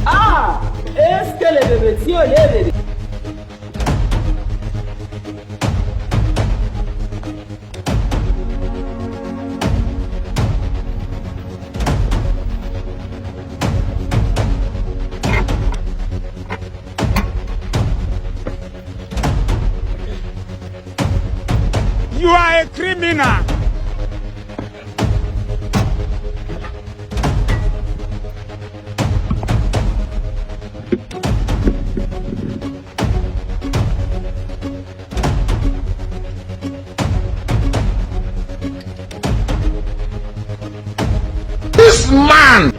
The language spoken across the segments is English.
Ah! Est-ce que les bébés, si on les bébés? You are a criminal. This man!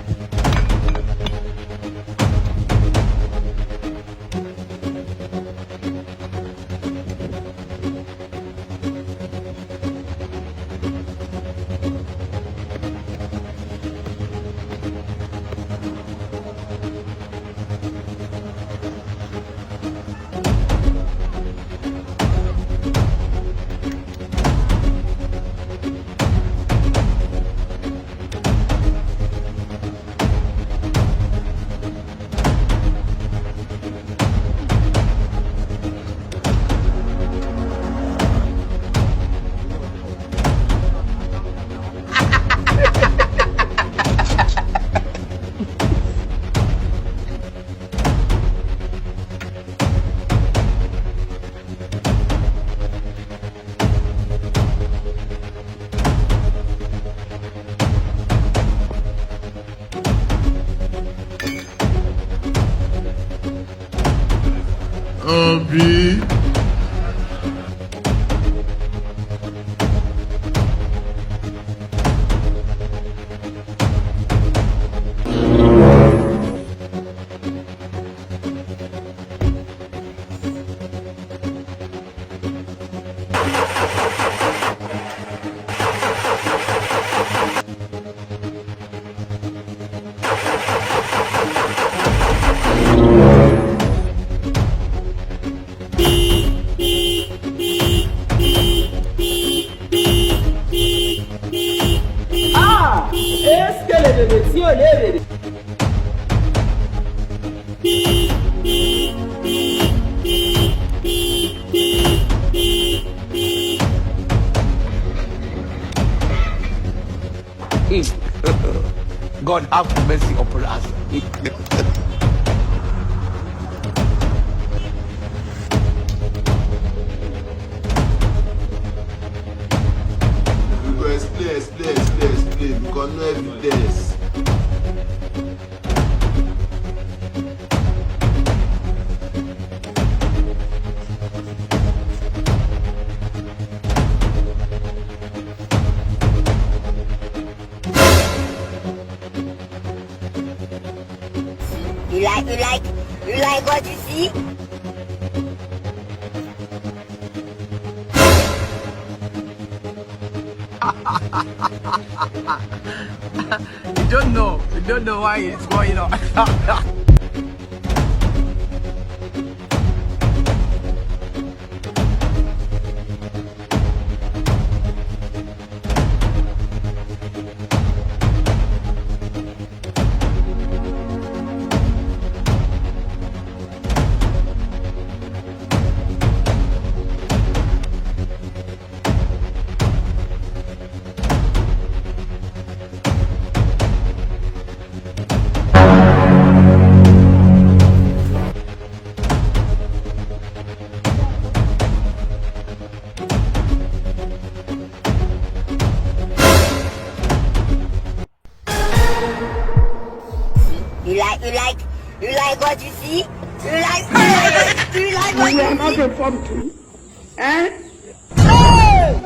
Obi. Ah! Est-ce que les bébés, si on les bébés? God have mercy upon us. We go explain because no evidence. You like what you see? You don't know why it's going on. You like what you see? You like what you see? You are not a pumpkin. Eh? Hey!